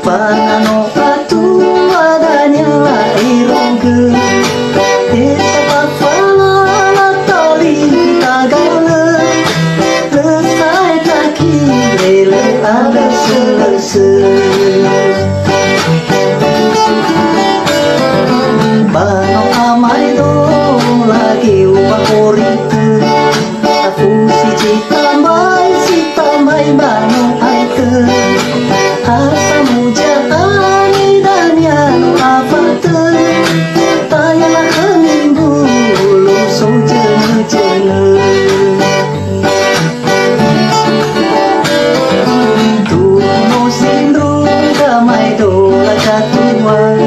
panano atu adanya irongge tepat fala tali tagale lesai kaki lele ada selese bano amai do lagi ubah korite aku si tambay bano aite asa mujaan idanya no afate tayala hangin dulu so jene tuno sindrum damai dola katuan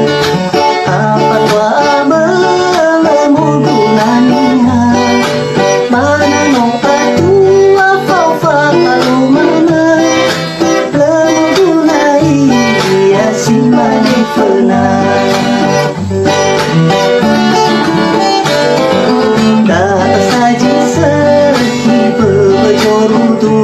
apa tua melemu gunaniha mana no atua faufa alumana lemu gunai dia si mani pena tak saji seki bejorutu